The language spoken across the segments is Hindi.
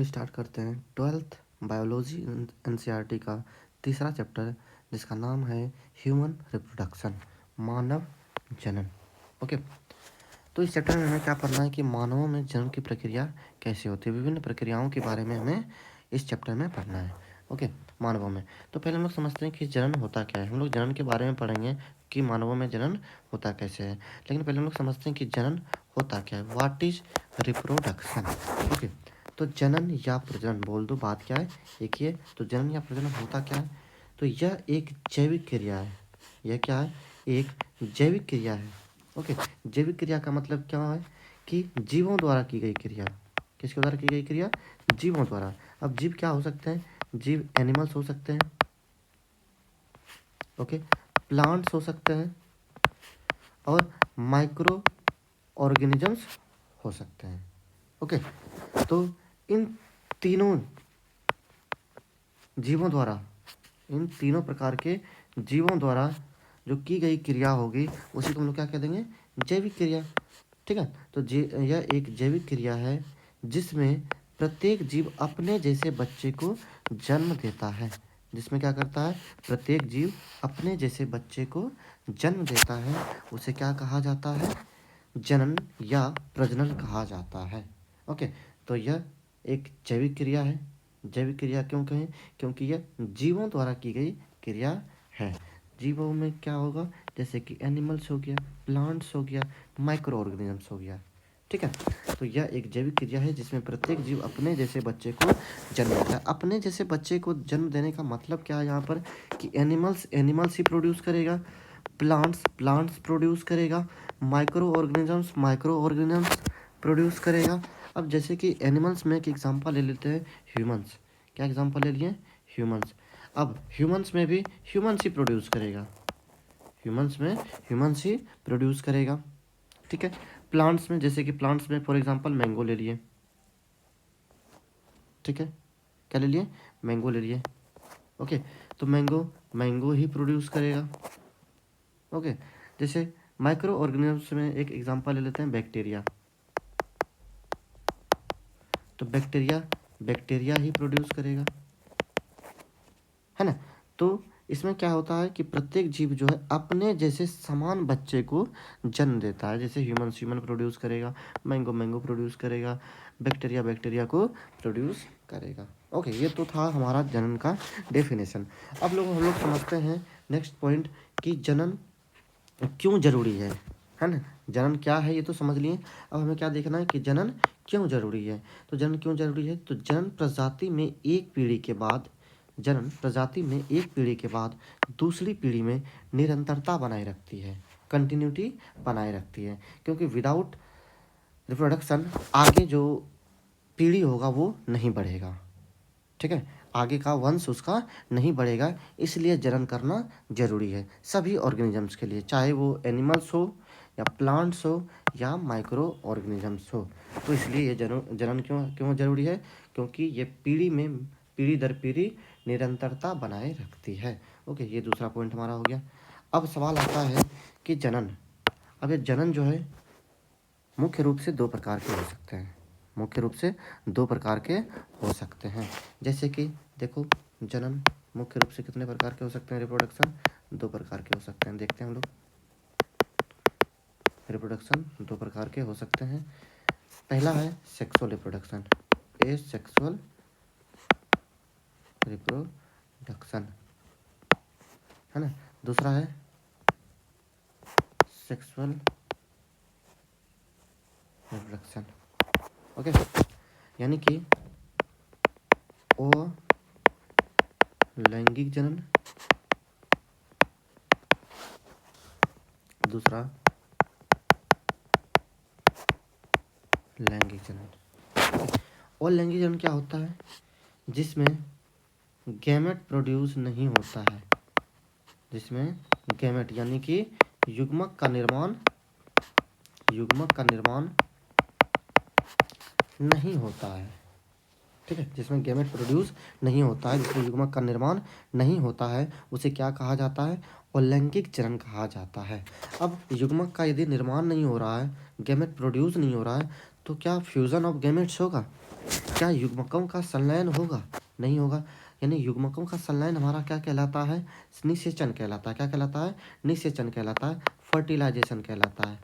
स्टार्ट करते हैं 12th बायोलॉजी एनसीईआरटी का तीसरा चैप्टर जिसका नाम है ह्यूमन रिप्रोडक्शन, मानव जनन। ओके, तो इस चैप्टर में हमें क्या पढ़ना है कि मानवों में जन्म की प्रक्रिया कैसे होती है। विभिन्न प्रक्रियाओं के बारे में हमें इस चैप्टर में पढ़ना है। ओके, मानवों में तो पहले हम लोग समझते हैं कि जनन होता क्या है। हम लोग जनन के बारे में पढ़ेंगे कि मानवों में जनन होता कैसे है, लेकिन पहले हम लोग समझते हैं कि जनन होता क्या है। What is reproduction. ओके, तो जनन या प्रजनन बोल दो, बात क्या है एक ही है। तो जनन या प्रजनन होता क्या है, तो यह एक जैविक क्रिया है। यह क्या है, एक जैविक क्रिया है। ओके, जैविक क्रिया का मतलब क्या है कि जीवों द्वारा की गई क्रिया। किसके द्वारा की गई क्रिया, जीवों द्वारा। अब जीव क्या हो सकते हैं, जीव एनिमल्स हो सकते हैं, ओके, प्लांट्स हो सकते हैं और माइक्रो ऑर्गेनिजम्स हो सकते हैं। ओके, तो इन तीनों जीवों द्वारा, इन तीनों प्रकार के जीवों द्वारा जो की गई क्रिया होगी उसी को हम लोग क्या कह देंगे, जैविक क्रिया। ठीक है, तो यह एक जैविक क्रिया है जिसमें प्रत्येक जीव अपने जैसे बच्चे को जन्म देता है। जिसमें क्या करता है, प्रत्येक जीव अपने जैसे बच्चे को जन्म देता है। उसे क्या कहा जाता है, जनन या प्रजनन कहा जाता है। ओके, तो यह एक जैविक क्रिया है। जैविक क्रिया क्यों कहें, क्योंकि यह जीवों द्वारा की गई क्रिया है। जीवों में क्या होगा, जैसे कि एनिमल्स हो गया, प्लांट्स हो गया, माइक्रो ऑर्गेनिजम्स हो गया। ठीक है, तो यह एक जैविक क्रिया है जिसमें प्रत्येक जीव अपने जैसे बच्चे को जन्म देता है। अपने जैसे बच्चे को जन्म देने का मतलब क्या है यहाँ पर, कि एनिमल्स ही प्रोड्यूस करेगा, प्लांट्स प्रोड्यूस करेगा, माइक्रो ऑर्गेनिजम्स प्रोड्यूस करेगा। अब जैसे कि एनिमल्स में एक एग्जांपल ले लेते हैं, ह्यूमंस। क्या एग्जांपल ले लिए, ह्यूमंस। अब ह्यूमंस में भी ह्यूमंस ही प्रोड्यूस करेगा, ह्यूमंस में ह्यूमंस ही प्रोड्यूस करेगा। ठीक है, प्लांट्स में, जैसे कि प्लांट्स में फॉर एग्जांपल मैंगो ले लिए। ठीक है, क्या ले लिए, मैंगो ले लिए। ओके, तो मैंगो ही प्रोड्यूस करेगा। ओके, जैसे माइक्रो ऑर्गेनिजम्स में एक एग्जांपल ले लेते हैं, बैक्टीरिया। तो बैक्टीरिया ही प्रोड्यूस करेगा, है ना। तो इसमें क्या होता है कि प्रत्येक जीव जो है अपने जैसे समान बच्चे को जन्म देता है। जैसे ह्यूमन प्रोड्यूस करेगा, मैंगो प्रोड्यूस करेगा, बैक्टीरिया को प्रोड्यूस करेगा। ओके, ये तो था हमारा जनन का डेफिनेशन। अब हम लोग समझते हैं नेक्स्ट पॉइंट कि जनन क्यों जरूरी है ना। जनन क्या है ये तो समझ लिए। अब हमें क्या देखना है कि जनन क्यों जरूरी है। तो जनन क्यों जरूरी है, तो जनन प्रजाति में एक पीढ़ी के बाद, दूसरी पीढ़ी में निरंतरता बनाए रखती है, कंटिन्यूटी बनाए रखती है। क्योंकि विदाउट रिप्रोडक्शन आगे जो पीढ़ी होगा वो नहीं बढ़ेगा। ठीक है, आगे का वंश उसका नहीं बढ़ेगा, इसलिए जनन करना जरूरी है सभी ऑर्गेनिजम्स के लिए, चाहे वो एनिमल्स हो या प्लांट्स हो या माइक्रो ऑर्गेनिजम्स हो। तो इसलिए ये जनन क्यों जरूरी है, क्योंकि ये पीढ़ी दर पीढ़ी निरंतरता बनाए रखती है। ओके, ये दूसरा पॉइंट हमारा हो गया। अब सवाल आता है कि जनन, अब ये जनन जो है मुख्य रूप से दो प्रकार के हो सकते हैं, हो सकते हैं। जैसे कि देखो, जनन मुख्य रूप से कितने प्रकार के हो सकते हैं, रिप्रोडक्शन 2 प्रकार के हो सकते हैं। देखते हैं हम लोग, रिप्रोडक्शन 2 प्रकार के हो सकते हैं। पहला है सेक्सुअल रिप्रोडक्शन, एसेक्सुअल रिप्रोडक्शन, है ना। दूसरा है सेक्सुअल रिप्रोडक्शन। ओके, यानी कि लैंगिक जनन, दूसरा लैंगिक जनन। और लैंगिक जनन क्या होता है, जिसमें गैमेट प्रोड्यूस नहीं होता है, जिसमें गैमेट यानी कि युग्मक का निर्माण नहीं होता है। ठीक है, जिसमें गैमेट प्रोड्यूस नहीं होता है, जिसमें युग्मक का निर्माण नहीं होता है, उसे क्या कहा जाता है, अलैंगिक जनन कहा जाता है। अब युग्मक का यदि निर्माण नहीं हो रहा है, गैमेट प्रोड्यूस नहीं हो रहा है, तो क्या फ्यूजन ऑफ गैमेट्स होगा, क्या युग्मकों का संलयन होगा? नहीं होगा। यानी युग्मकों का संलयन हमारा क्या कहलाता है? निषेचन कहलाता है। क्या कहलाता है? निषेचन कहलाता है, फर्टिलाइजेशन कहलाता है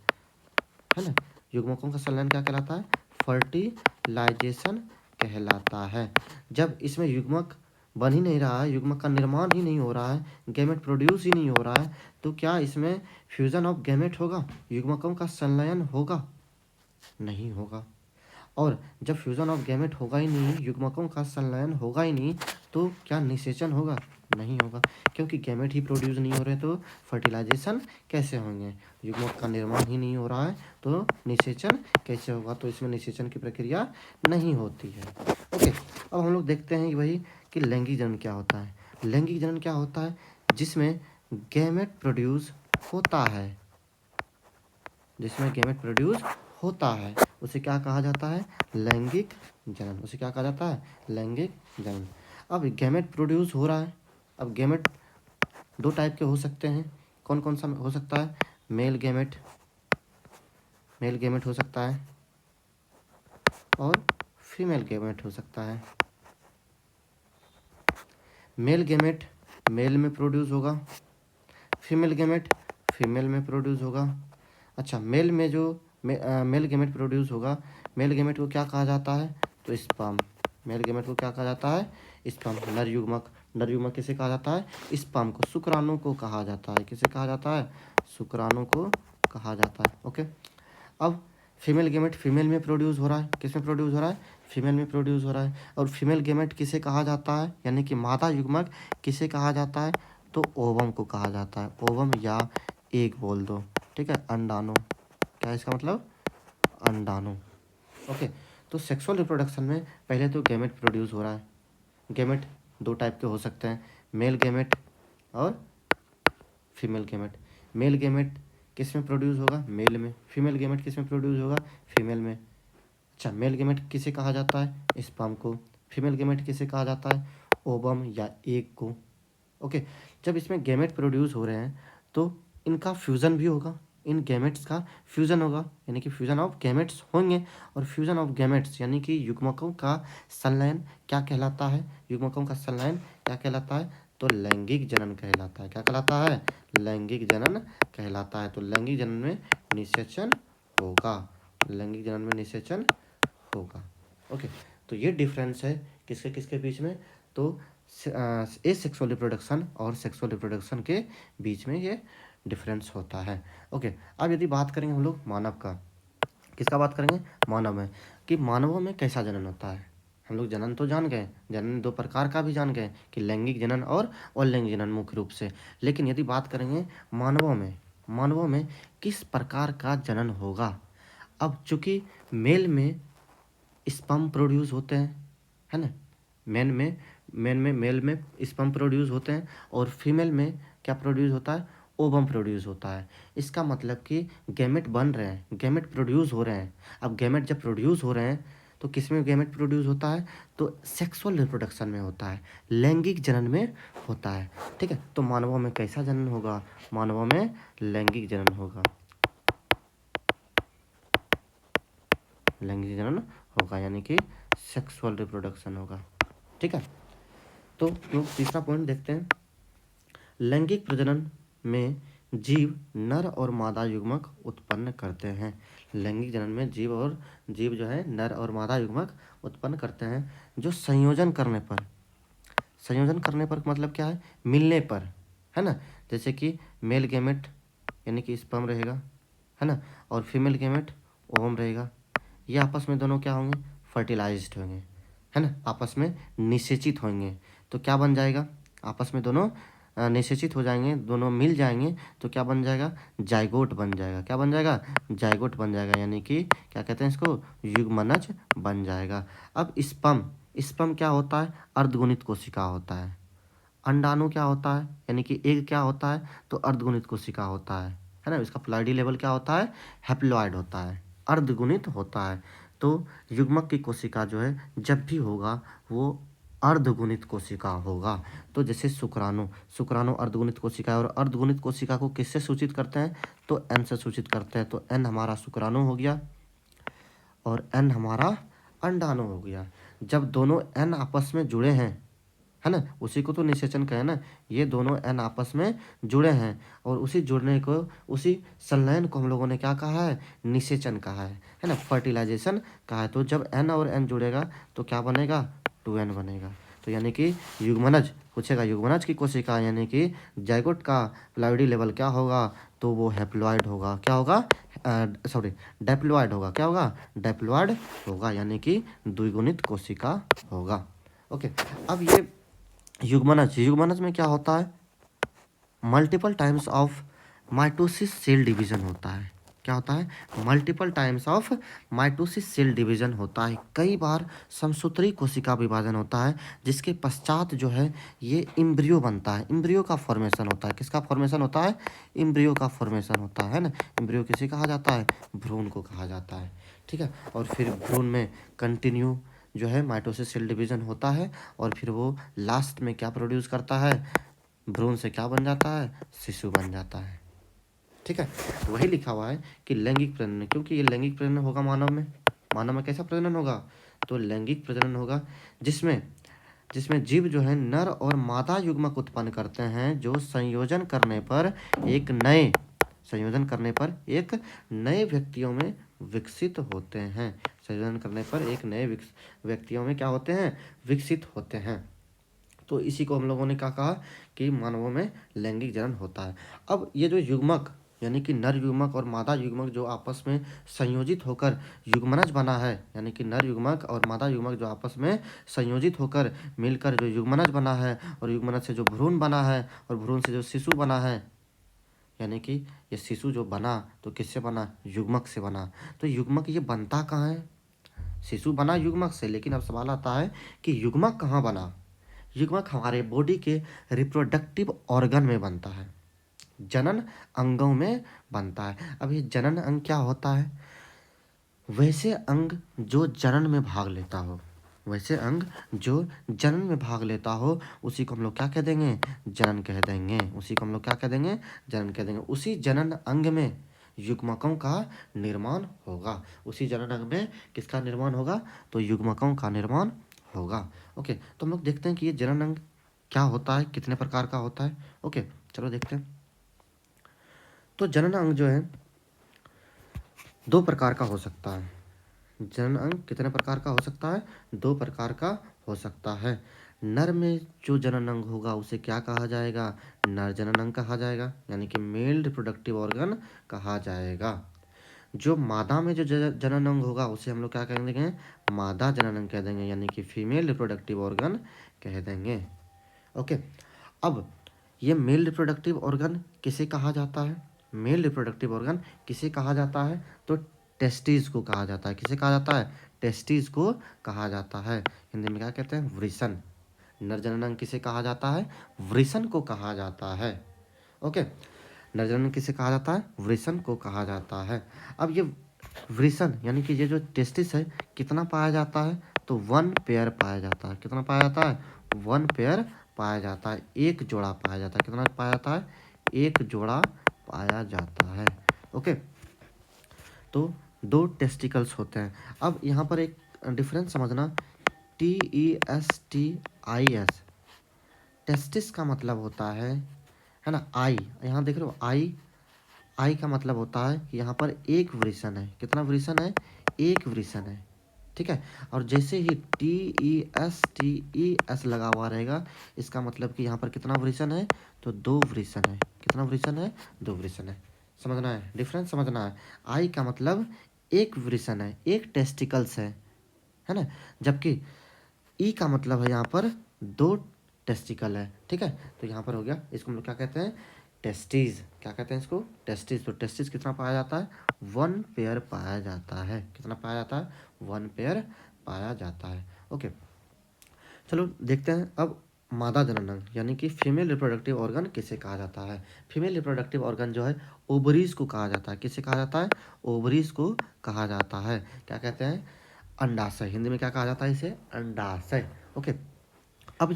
ना। युग्मकों का संलयन क्या कहलाता है? फर्टिलाइजेशन कहलाता है। जब इसमें युग्मक बन ही नहीं रहा है, युग्मक का निर्माण ही नहीं हो रहा है, गैमेट प्रोड्यूस ही नहीं हो रहा है, तो क्या इसमें फ्यूजन ऑफ गैमेट होगा? युग्मकों का संलयन होगा? नहीं होगा। और जब फ्यूजन ऑफ गैमेट होगा ही नहीं, युग्मकों का संलयन होगा ही नहीं, तो क्या निषेचन होगा? नहीं होगा, क्योंकि गैमेट ही प्रोड्यूस नहीं हो रहे तो फर्टिलाइजेशन कैसे होंगे? युग्मक का निर्माण ही नहीं हो रहा है तो निषेचन कैसे होगा? तो इसमें निषेचन की प्रक्रिया नहीं होती है। ओके, अब हम लोग देखते हैं वही कि लैंगिक जनन क्या होता है। लैंगिक जनन क्या होता है? जिसमें गैमेट प्रोड्यूस होता है, जिसमें गैमेट प्रोड्यूस होता है उसे क्या कहा जाता है? लैंगिक जनन। उसे क्या कहा जाता है? लैंगिक जनन। अब गैमेट प्रोड्यूस हो रहा है। अब गैमेट दो टाइप के हो सकते हैं। कौन कौन सा हो सकता है? मेल गैमेट, मेल गैमेट हो सकता है, और फीमेल गैमेट हो सकता है। मेल गैमेट मेल में प्रोड्यूस होगा, फीमेल गैमेट फीमेल में प्रोड्यूस होगा। अच्छा, मेल में जो मेल गैमेट प्रोड्यूस होगा, मेल गैमेट को क्या कहा जाता है? तो स्पर्म। मेल गैमेट को क्या कहा जाता है? स्पर्म। नर युग्मक, नर युग्मक किसे कहा जाता है? स्पर्म को, शुक्राणु को कहा जाता है। किसे कहा जाता है? शुक्राणु को कहा जाता है। ओके, अब फीमेल गैमेट फीमेल में प्रोड्यूस हो रहा है। किस में प्रोड्यूस हो रहा है? फीमेल में प्रोड्यूस हो रहा है। और फीमेल गैमेट किसे कहा जाता है? यानी कि मादा युग्मक किसे कहा जाता है? तो ओवम को कहा जाता है। ओवम या एग बोल दो, ठीक है, अंडाणु। क्या है इसका मतलब? अंडाणु। ओके, तो सेक्सुअल रिप्रोडक्शन में पहले तो गैमेट प्रोड्यूस हो रहा है। गैमेट दो टाइप के हो सकते हैं, मेल गैमेट और फीमेल गैमेट। मेल गैमेट किस में प्रोड्यूस होगा? मेल में। फीमेल गैमेट किस में प्रोड्यूस होगा? फीमेल में। अच्छा, मेल गैमेट किसे कहा जाता है? स्पर्म को। फीमेल गैमेट किसे कहा जाता है? ओवम या एग को। ओके, जब इसमें गैमेट प्रोड्यूस हो रहे हैं तो इनका फ्यूज़न भी होगा, इन गैमेट्स का फ्यूज़न होगा, यानी कि फ्यूज़न ऑफ गैमेट्स होंगे। और फ्यूज़न ऑफ गैमेट्स यानी कि युग्मकों का संलयन क्या कहलाता है? युग्मकों का संलयन क्या कहलाता है? तो लैंगिक जनन कहलाता है। क्या कहलाता है? लैंगिक जनन कहलाता है। तो लैंगिक जनन में निषेचन होगा, लैंगिक जनन में निषेचन होगा। ओके, तो ये डिफरेंस है किसके किसके बीच में? तो एसेक्सुअल रिप्रोडक्शन और सेक्सुअल रिप्रोडक्शन के बीच में ये डिफरेंस होता है। ओके, अब यदि बात करेंगे हम लोग मानव का, किसका बात करेंगे? मानव में, कि मानवों में कैसा जनन होता है। हम लोग जनन तो जान गए, जनन दो प्रकार का भी जान गए कि लैंगिक जनन और अलैंगिक जनन मुख्य रूप से। लेकिन यदि बात करेंगे मानवों में, मानवों में किस प्रकार का जनन होगा? अब चूंकि मेल प्रोड्यूस होते हैं, है ना, मेल में स्पर्म प्रोड्यूस होते हैं, और फीमेल में क्या प्रोड्यूस होता है? ओवम प्रोड्यूस होता है। इसका मतलब कि गैमेट बन रहे हैं, गैमेट प्रोड्यूस हो रहे हैं। अब गैमेट जब प्रोड्यूस हो रहे हैं तो किस में गैमेट प्रोड्यूस होता है? तो सेक्सुअल रिप्रोडक्शन में होता है, लैंगिक जनन में होता है। ठीक है, तो मानवों में कैसा जनन होगा? मानवों में लैंगिक जनन होगा, लैंगिक जनन होगा, यानी कि सेक्सुअल रिप्रोडक्शन होगा। ठीक है, तो लोग तीसरा पॉइंट देखते हैं। लैंगिक प्रजनन में जीव नर और मादा युग्मक उत्पन्न करते हैं। लैंगिक जनन में जीव जो है नर और मादा युग्मक उत्पन्न करते हैं, जो संयोजन करने पर, संयोजन करने पर मतलब क्या है? मिलने पर, है ना। जैसे कि मेल गैमेट यानी कि स्पर्म रहेगा, है ना, और फीमेल गैमेट ओवम रहेगा। ये आपस में दोनों क्या होंगे? फर्टिलाइज्ड होंगे, है ना, आपस में निषेचित होंगे। तो क्या बन जाएगा? आपस में दोनों निषेचित हो जाएंगे, दोनों मिल जाएंगे तो क्या बन जाएगा? जाइगोट बन जाएगा। क्या बन जाएगा? जाइगोट बन जाएगा, यानी कि क्या कहते हैं इसको? युग्मनज बन जाएगा। अब स्पर्म, स्पर्म क्या होता है? अर्धगुणित कोशिका होता है। अंडाणु क्या होता है? यानी कि एग क्या होता है? तो अर्धगुणित कोशिका होता है ना। इसका प्लाइडी लेवल क्या होता है? हैप्लॉइड होता है, अर्धगुणित होता है। तो युग्मक की कोशिका जो है जब भी होगा वो अर्धगुणित कोशिका होगा। तो जैसे शुक्राणु, शुक्राणु अर्धगुणित कोशिका है, और अर्धगुणित कोशिका को किससे सूचित करते हैं? तो एन से सूचित करते हैं। तो एन हमारा शुक्राणु हो गया और एन हमारा अंडाणु हो गया। जब दोनों एन आपस में जुड़े हैं, है ना, उसी को तो निषेचन कहे ना, ये दोनों एन आपस में जुड़े हैं और उसी जुड़ने को, उसी संलयन को हम लोगों ने क्या कहा है, निषेचन कहा है ना, फर्टिलाइजेशन कहा है। तो जब एन और एन जुड़ेगा तो क्या बनेगा, 2n बनेगा। तो यानी कि युग्मनज पूछेगा, युग्मनज की कोशिका यानी कि जाइगोट का प्लाइडी लेवल क्या होगा, तो वो हैप्लॉइड होगा। क्या होगा, सॉरी डाइप्लॉइड होगा। क्या होगा, डाइप्लॉइड होगा, यानी कि द्विगुणित कोशिका होगा। ओके, अब ये युग्मनज, युग्मनज में क्या होता है, multiple times of mitosis cell division होता है। क्या होता है, multiple times of mitosis cell division होता है। कई बार समसूत्री कोशिका विभाजन होता है, जिसके पश्चात जो है ये इम्ब्रियो बनता है, इम्ब्रियो का फॉर्मेशन होता है। किसका फॉर्मेशन होता है, इम्ब्रियो का फॉर्मेशन होता है ना। इम्ब्रियो किसे कहा जाता है, भ्रूण को कहा जाता है। ठीक है, और फिर भ्रूण में कंटिन्यू जो है माइटोसिस सेल डिवीजन होता है और फिर वो लास्ट में क्या प्रोड्यूस करता है, भ्रूण से क्या बन जाता है, शिशु बन जाता है। ठीक है, वही लिखा हुआ है कि लैंगिक प्रजनन, क्योंकि ये लैंगिक प्रजनन होगा मानव में। मानव में कैसा प्रजनन होगा, तो लैंगिक प्रजनन होगा, जिसमें जिसमें जीव जो है नर और मादा युग्मक उत्पन्न करते हैं, जो संयोजन करने पर एक नए, संयोजन करने पर एक नए व्यक्तियों में विकसित होते हैं। संयोजन करने पर एक नए व्यक्तियों में क्या होते हैं, विकसित होते हैं। तो इसी को हम लोगों ने क्या कहा कि मानवों में लैंगिक जनन होता है। अब ये जो युग्मक यानी कि नर युग्मक और मादा युग्मक जो आपस में संयोजित होकर युग्मनज बना है, यानी कि नर युग्मक और मादा युग्मक जो आपस में संयोजित होकर मिलकर जो युग्मनज बना है, और युग्मनज से जो भ्रूण बना है, और भ्रूण से जो शिशु बना है, यानी कि ये शिशु जो बना तो किससे बना, युग्मक से बना। तो युग्मक ये बनता कहाँ है, शिशु बना युग्मक से, लेकिन अब सवाल आता है कि युग्मक कहाँ बना। युग्मक हमारे बॉडी के रिप्रोडक्टिव ऑर्गन में बनता है, जनन अंगों में बनता है। अब ये जनन अंग क्या होता है, वैसे अंग जो जनन में भाग लेता हो, वैसे अंग जो जनन में भाग लेता हो, उसी को हम लोग क्या कह देंगे, जनन कह देंगे। उसी को हम लोग क्या कह देंगे, जनन कह देंगे। उसी जनन अंग में युग्मकों का निर्माण होगा। उसी जनन अंग में किसका निर्माण होगा, तो युग्मकों का निर्माण होगा। ओके, तो हम लोग देखते हैं कि ये जनन अंग क्या होता है, कितने प्रकार का होता है। ओके, चलो देखते हैं। तो जनन अंग जो है 2 प्रकार का हो सकता है। जनन अंग कितने प्रकार का हो सकता है, 2 प्रकार का हो सकता है। नर में जो जनन अंग होगा उसे क्या कहा जाएगा, नर जनन अंग कहा जाएगा, यानी कि मेल रिप्रोडक्टिव ऑर्गन कहा जाएगा। जो मादा में जो जनन अंग होगा उसे हम लोग क्या कह देंगे, मादा जनन अंग कह देंगे, यानी कि फीमेल रिप्रोडक्टिव ऑर्गन कह देंगे। ओके, अब ये मेल रिप्रोडक्टिव ऑर्गन किसे कहा जाता है, मेल रिप्रोडक्टिव ऑर्गन किसे कहा जाता है, तो टेस्टिस को कहा जाता है। किसे कहा जाता है, टेस्टिस को कहा जाता है। हिंदी में क्या कहते हैं, वृषण। नर जनन अंग किसे कहा जाता है, वृषण को कहा जाता है। ओके, नर जनन अंग किसे कहा जाता है, वृषण को कहा जाता है। अब ये वृषण यानी कि ये जो टेस्टिस है कितना पाया जाता है, तो 1 पेयर पाया जाता है। कितना पाया जाता है, 1 पेयर पाया जाता है, एक जोड़ा पाया जाता है। कितना पाया जाता है, एक जोड़ा पाया जाता है। ओके, तो 2 टेस्टिकल्स होते हैं। अब यहाँ पर एक डिफरेंस समझना, TESTIS, टेस्टिस का मतलब होता है ना, आई। यहाँ देख रहे हो आई, आई का मतलब होता है कि यहाँ पर एक वृषण है। कितना वृषण है, एक वृषण है। ठीक है, और जैसे ही TESTES लगा हुआ रहेगा, इसका मतलब कि यहाँ पर कितना वृषण है, तो 2 वृषण है। कितना वृषण है, 2 वृषण है। समझना है, डिफरेंस समझना है। आई का मतलब एक वृषण है, एक टेस्टिकल्स है ना, जबकि ई का मतलब है यहाँ पर 2 टेस्टिकल है। ठीक है, तो यहाँ पर हो गया, इसको हम लोग क्या कहते हैं, टेस्टिस। क्या कहते हैं इसको, टेस्टिस। तो टेस्टिस कितना पाया जाता है, 1 पेयर पाया जाता है। कितना पाया जाता है, 1 पेयर पाया जाता है। ओके, चलो देखते हैं अब मादा जनन अंग यानी कि फीमेल रिप्रोडक्टिव ऑर्गन किसे कहा जाता है। फीमेल रिप्रोडक्टिव ऑर्गन जो है ओवरीज को कहा जाता है। किसे कहा जाता है, ओवरीज को कहा जाता है। क्या कहते हैं, अंडाशय। हिंदी में क्या कहा जाता है इसे, अंडाशय। ओके, अब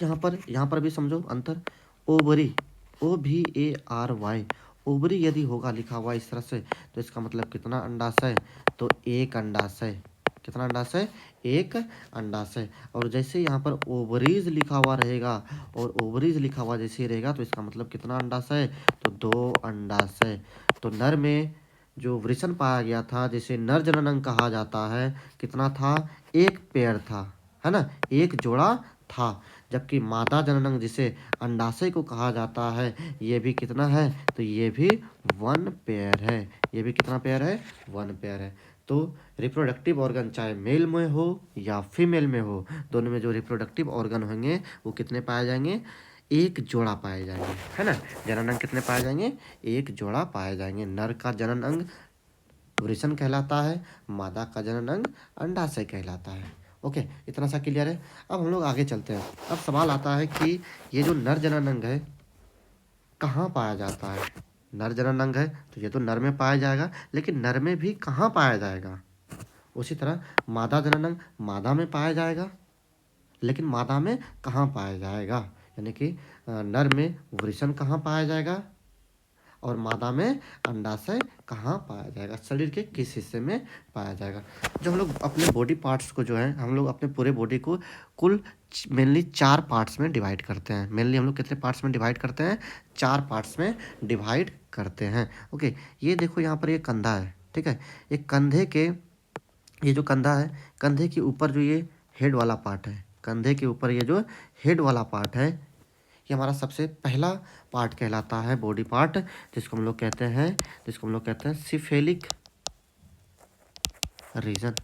यहाँ पर भी समझो अंतर। ओवरी, OVARY, ओवरी यदि होगा लिखा हुआ इस तरह से, तो इसका मतलब कितना अंडाशय, तो एक अंडाशय। कितना अंडाशय? एक अंडाशय। और जैसे यहाँ पर ओवरीज लिखा हुआ रहेगा और ओवरीज लिखा हुआ जैसे ही रहेगा तो इसका मतलब कितना अंडाशय? तो 2 अंडाशय। तो नर में जो वृषण पाया गया था जिसे नर जननांग कहा जाता है, कितना था? एक पेयर था, है ना, एक जोड़ा था। जबकि मादा जननांग जिसे अंडाशय को कहा जाता है, ये भी कितना है? तो ये भी 1 पेयर है। ये भी कितना पेयर है? 1 पेयर है। तो रिप्रोडक्टिव ऑर्गन चाहे मेल में हो या फीमेल में हो, दोनों में जो रिप्रोडक्टिव ऑर्गन होंगे वो कितने पाए जाएंगे? एक जोड़ा पाए जाएंगे, है ना। जनन अंग कितने पाए जाएंगे? एक जोड़ा पाए जाएंगे। नर का जनन अंग वृषण कहलाता है, मादा का जनन अंग अंडाशय कहलाता है। ओके, इतना सा क्लियर है। अब हम लोग आगे चलते हैं। अब सवाल आता है कि ये जो नर जनन अंग है कहाँ पाया जाता है? नर जनन अंग है तो ये तो नर में पाया जाएगा, लेकिन नर में भी कहाँ पाया जाएगा? उसी तरह मादा जनन अंग मादा में पाया जाएगा, लेकिन मादा में कहाँ पाया जाएगा? यानी कि नर में वृषण कहाँ पाया जाएगा और मादा में अंडाशय कहाँ पाया जाएगा? शरीर के किस हिस्से में पाया जाएगा? जो हम लोग अपने बॉडी पार्ट्स को जो है, हम लोग अपने पूरे बॉडी को कुल मेनली 4 पार्ट्स में डिवाइड करते हैं। मेनली हम लोग कितने पार्ट्स में डिवाइड करते हैं? 4 पार्ट्स में डिवाइड करते हैं। ओके, ये देखो यहाँ पर ये कंधा है, ठीक है। एक कंधे के, ये जो कंधा है, कंधे के ऊपर जो ये हेड वाला पार्ट है, कंधे के ऊपर ये जो हेड वाला पार्ट है, ये हमारा सबसे पहला पार्ट कहलाता है, बॉडी पार्ट, जिसको हम लोग कहते हैं सिफेलिक रीजन।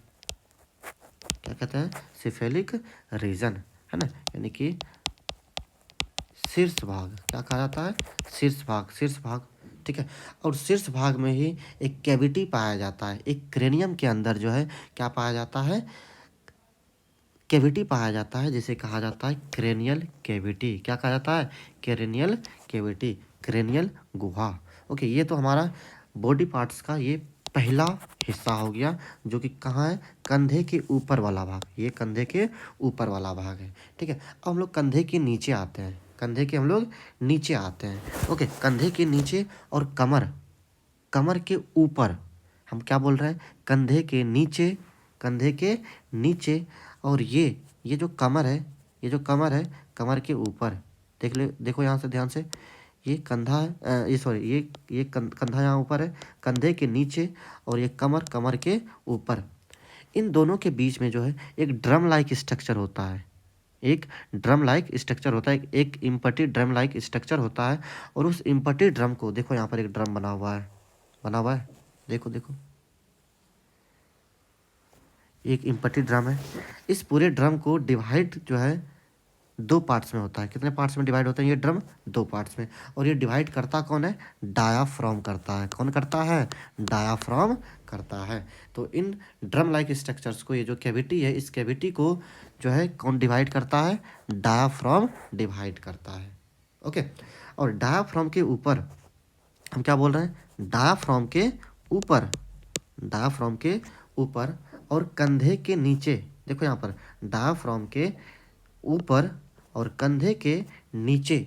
क्या कहते हैं? सिफेलिक रीजन, है ना, यानी कि शीर्ष भाग। क्या कहा जाता है? शीर्ष भाग, शीर्ष भाग, ठीक है। और शीर्ष भाग में ही एक कैविटी पाया जाता है। एक क्रेनियम के अंदर जो है क्या पाया जाता है? कैविटी पाया जाता है, जिसे कहा जाता है क्रेनियल कैविटी। क्या कहा जाता है? क्रेनियल कैविटी, क्रेनियल गुहा। ओके, ये तो हमारा बॉडी पार्ट्स का ये पहला हिस्सा हो गया, जो कि कहाँ है? कंधे के ऊपर वाला भाग। ये कंधे के ऊपर वाला भाग है, ठीक है। अब हम लोग कंधे के नीचे आते हैं। कंधे के हम लोग नीचे आते हैं। ओके, कंधे के नीचे और कमर, कमर के ऊपर, हम क्या बोल रहे हैं? कंधे के नीचे, कंधे के नीचे। और ये जो कमर है, ये जो कमर है, कमर के ऊपर, देखो यहाँ से ध्यान से, ये कंधा है, ये सॉरी, ये कंधा यहाँ ऊपर है, कंधे के नीचे, और ये कमर, कमर के ऊपर। इन दोनों के बीच में जो है एक ड्रम लाइक स्ट्रक्चर होता है। एक ड्रम लाइक स्ट्रक्चर होता है, एक इम्पटी ड्रम लाइक स्ट्रक्चर होता है। और उस इम्पटी ड्रम को देखो, यहाँ पर एक ड्रम बना हुआ है, बना हुआ है, देखो देखो, एक इम्पटी ड्रम है। इस पूरे ड्रम को डिवाइड जो है 2 पार्ट्स में होता है। कितने पार्ट्स में डिवाइड होता है ये ड्रम? 2 पार्ट्स में। और ये डिवाइड करता कौन है? डायाफ्राम करता है। कौन करता है? डायाफ्राम करता है। तो इन ड्रम लाइक स्ट्रक्चर्स को, ये जो कैविटी है, इस कैविटी को जो है कौन डिवाइड करता है? डायाफ्राम डिवाइड करता है। ओके, और डायाफ्राम के ऊपर हम क्या बोल रहे हैं? डायाफ्राम के ऊपर, डायाफ्राम के ऊपर और कंधे के नीचे, देखो यहाँ पर डायाफ्राम के ऊपर और कंधे के नीचे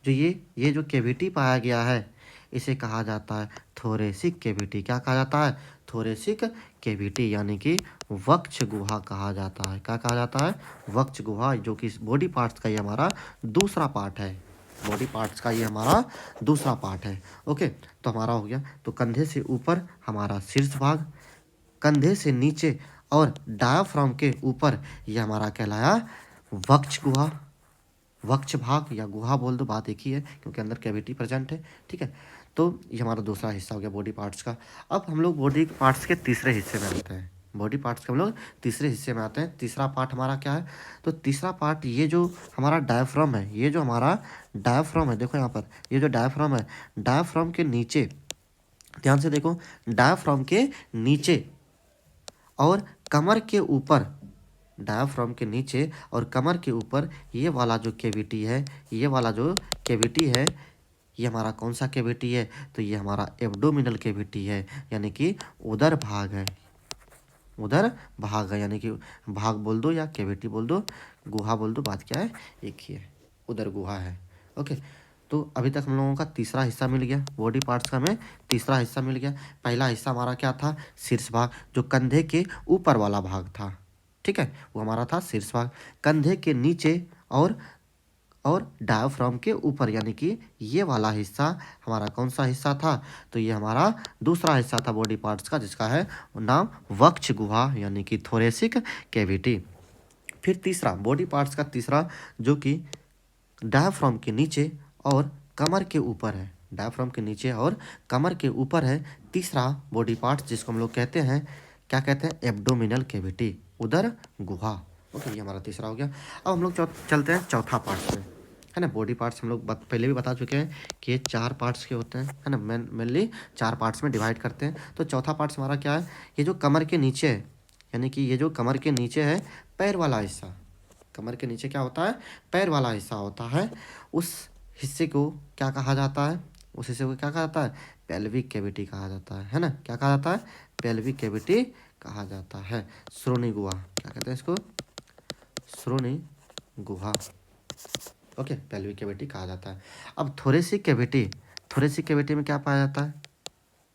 जो ये जो कैविटी पाया गया है, इसे कहा जाता है थोरेसिक कैविटी। क्या कहा जाता है? थोरेसिक कैविटी, यानी कि वक्ष गुहा कहा जाता है। क्या कहा जाता है? वक्ष गुहा, जो कि बॉडी पार्ट्स का ये हमारा दूसरा पार्ट है। बॉडी पार्ट्स का ये हमारा दूसरा पार्ट है। ओके, तो हमारा हो गया। तो कंधे से ऊपर हमारा शीर्ष भाग, कंधे से नीचे और डायाफ्राम के ऊपर ये हमारा कहलाया वक्ष गुहा। वक्ष भाग या गुहा बोल दो, बात एक ही है, क्योंकि अंदर कैविटी प्रेजेंट है, ठीक है। तो ये हमारा दूसरा हिस्सा हो गया बॉडी पार्ट्स का। अब हम लोग बॉडी पार्ट्स के तीसरे हिस्से में आते हैं। बॉडी पार्ट्स के हम लोग तीसरे हिस्से में आते हैं। तीसरा पार्ट हमारा क्या है? तो तीसरा पार्ट ये जो हमारा डायाफ्राम है, ये जो हमारा डायाफ्राम है, देखो यहाँ पर ये जो डायाफ्राम है, डायाफ्राम के नीचे, ध्यान से देखो, डायाफ्राम के नीचे और कमर के ऊपर, डायाफ्राम के नीचे और कमर के ऊपर ये वाला जो कैविटी है, ये वाला जो कैविटी है, ये हमारा कौन सा कैविटी है? तो ये हमारा एब्डोमिनल कैविटी है, यानी कि उदर भाग है। उदर भाग है, यानी कि भाग बोल दो या कैविटी बोल दो, गुहा बोल दो, बात क्या है? एक ही है, उदर गुहा है। ओके, तो अभी तक हम लोगों का तीसरा हिस्सा मिल गया, बॉडी पार्ट्स का हमें तीसरा हिस्सा मिल गया। पहला हिस्सा हमारा क्या था, शीर्ष भाग, जो कंधे के ऊपर वाला भाग था, ठीक है, वो हमारा था शीर्ष भाग। कंधे के नीचे और डायाफ्राम के ऊपर, यानी कि ये वाला हिस्सा हमारा कौन सा हिस्सा था, तो ये हमारा दूसरा हिस्सा था बॉडी पार्ट्स का, जिसका है नाम वक्ष गुहा यानी कि थोरेसिक कैविटी। फिर तीसरा बॉडी पार्ट्स का तीसरा, जो कि डायाफ्राम के नीचे और कमर के ऊपर है, डायाफ्राम के नीचे और कमर के ऊपर है तीसरा बॉडी पार्ट, जिसको हम लोग कहते हैं, क्या कहते हैं, एब्डोमिनल कैविटी, उदर गुहा। ओके, ये हमारा तीसरा हो गया। अब हम लोग चलते हैं चौथा पार्ट में, है ना। बॉडी पार्ट्स हम लोग पहले भी बता चुके हैं कि ये 4 पार्ट्स के होते हैं, है ना, मेनली 4 पार्ट्स में डिवाइड करते हैं। तो चौथा पार्ट्स हमारा क्या है, ये जो कमर के नीचे है, यानी कि ये जो कमर के नीचे है पैर वाला हिस्सा, कमर के नीचे क्या होता है, पैर वाला हिस्सा होता है, उस हिस्से को क्या कहा जाता है, उस हिस्से को क्या कहा जाता है, पेल्विक कैविटी कहा जाता है ना। क्या कहा जाता है, पेल्विक कैविटी कहा जाता है। श्रोणि गुहा, क्या कहते हैं इसको, श्रोणि गुहा। ओके, पेल्विक कैविटी कहा जाता है। अब थोरेसिक कैविटी, थोरेसिक कैविटी में क्या पाया जाता है,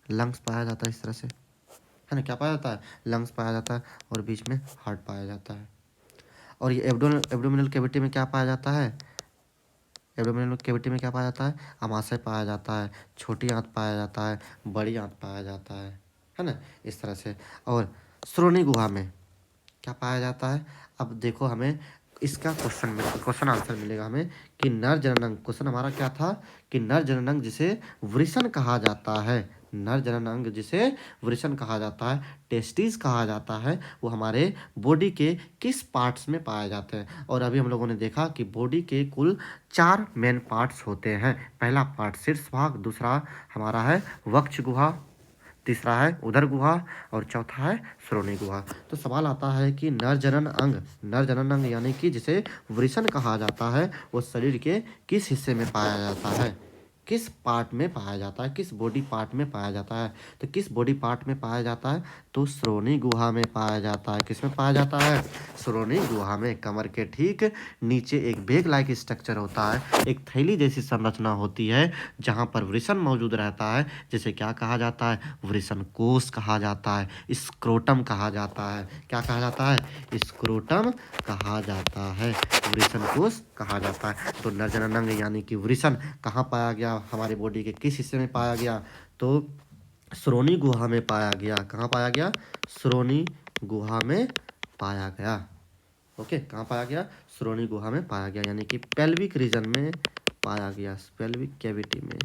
लंग्स पाया जाता है, इस तरह से, है ना, क्या पाया जाता है, लंग्स पाया जाता है, और बीच में हार्ट पाया जाता है। और ये एब्डोमिनल कैविटी में क्या पाया जाता है, एब्डोमिनल कैविटी में क्या पाया जाता है, अमाशय पाया जाता है, छोटी आंत पाया जाता है, बड़ी आंत पाया जाता है ना, इस तरह से। और श्रोणि गुहा में क्या पाया जाता है, अब देखो हमें इसका क्वेश्चन आंसर मिलेगा हमें कि नर जननांग, क्वेश्चन हमारा क्या था कि नर जननांग जिसे वृषण कहा जाता है, नर जननांग जिसे वृषण कहा जाता है, टेस्टिस कहा जाता है, वो हमारे बॉडी के किस पार्ट्स में पाए जाते हैं। और अभी हम लोगों ने देखा कि बॉडी के कुल 4 मेन पार्ट्स होते हैं। पहला पार्ट शीर्ष भाग, दूसरा हमारा है वक्ष गुहा, तीसरा है उदर गुहा, और चौथा है श्रोणि गुहा। तो सवाल आता है कि नर जनन अंग यानी कि जिसे वृषण कहा जाता है, वो शरीर के किस हिस्से में पाया जाता है, किस पार्ट में पाया जाता है, किस बॉडी पार्ट में पाया जाता है। तो किस बॉडी पार्ट में पाया जाता है, तो श्रोणि गुहा में पाया जाता है। किस में पाया जाता है, श्रोणि गुहा में। कमर के ठीक नीचे एक बेग लाइक स्ट्रक्चर होता है, एक थैली जैसी संरचना होती है, जहाँ पर वृषण मौजूद रहता है, जिसे क्या कहा जाता है, वृषण कोश कहा जाता है, स्क्रोटम कहा जाता है। क्या कहा जाता है, स्क्रोटम कहा जाता है, वृषण कोश कहा जाता है। तो नर जननांग यानी कि वृषण कहाँ पाया गया, हमारे बॉडी के किस हिस्से में पाया गया, तो श्रोणि गुहा में पाया गया। कहाँ पाया गया, श्रोणि गुहा में पाया गया। ओके, कहाँ पाया गया, श्रोणि गुहा में पाया गया, यानी कि पेल्विक रीजन में पाया गया, पेल्विक कैविटी में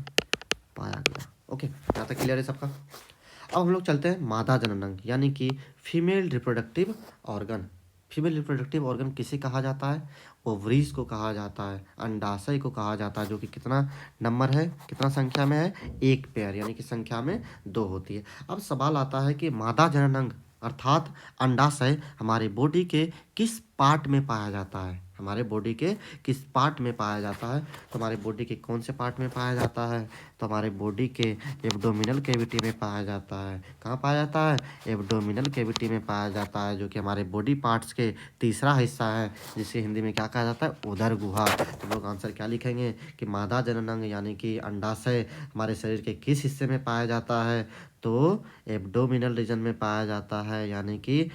पाया गया। ओके, यहाँ तक क्लियर है सबका। अब हम लोग चलते हैं मादा जननांग यानी कि female reproductive organ. Female reproductive organ किसे कहा जाता है, ओवरीज को कहा जाता है, अंडाशय को कहा जाता है, जो कि कितना नंबर है, कितना संख्या में है, 1 पेयर, यानी कि संख्या में 2 होती है। अब सवाल आता है कि मादा जननांग अर्थात अंडाशय हमारे बॉडी के किस पार्ट में पाया जाता है, हमारे बॉडी के किस पार्ट में पाया जाता है। तो हमारे बॉडी के कौन से पार्ट में पाया जाता है, तो हमारे बॉडी के एब्डोमिनल कैविटी में पाया जाता है। कहाँ पाया जाता है, एब्डोमिनल कैविटी में पाया जाता है, जो कि हमारे बॉडी पार्ट्स के तीसरा हिस्सा है, जिसे हिंदी में क्या कहा जाता है, उदर गुहा। तो लोग आंसर क्या लिखेंगे कि मादा जननांग यानी कि अंडाशय हमारे शरीर के किस हिस्से में पाया जाता है, तो एब्डोमिनल रीजन में पाया जाता है, यानी कि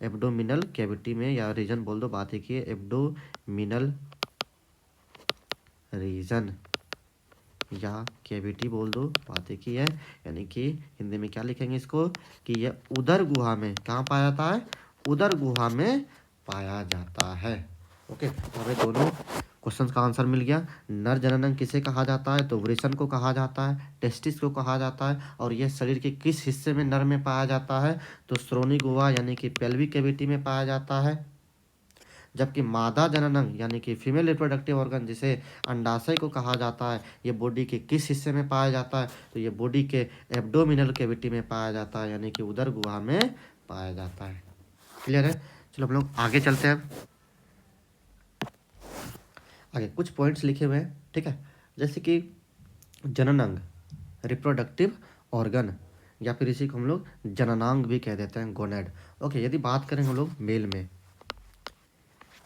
एब्डोमिनल कैविटी में, या रीजन बोल दो, बात एक ही है, एब्डोमिनल रीजन या कैविटी बोल दो, बात एक ही है। यानी कि हिंदी में क्या लिखेंगे इसको कि यह उदर गुहा में कहाँ पाया जाता है, उदर गुहा में पाया जाता है। ओके, तो हमें दोनों क्वेश्चंस का आंसर मिल गया। नर जननांग किसे कहा जाता है, तो वृषण को कहा जाता है, टेस्टिस को कहा जाता है, और यह शरीर के किस हिस्से में नर में पाया जाता है, तो श्रोणि गुहा यानी कि पेल्विक कैविटी में पाया जाता है। जबकि मादा जननांग यानी कि फीमेल रिप्रोडक्टिव ऑर्गन जिसे अंडाशय को कहा जाता है, ये बॉडी के किस हिस्से में पाया जाता है, तो ये बॉडी के एब्डोमिनल कैविटी में पाया जाता है, यानी कि उदर गुहा में पाया जाता है। क्लियर है, चलो हम लोग आगे चलते हैं। आगे कुछ पॉइंट्स लिखे हुए हैं, ठीक है, जैसे कि जननांग रिप्रोडक्टिव ऑर्गन, या फिर इसी को हम लोग जननांग भी कह देते हैं, गोनेड। ओके, यदि बात करें हम लोग मेल में,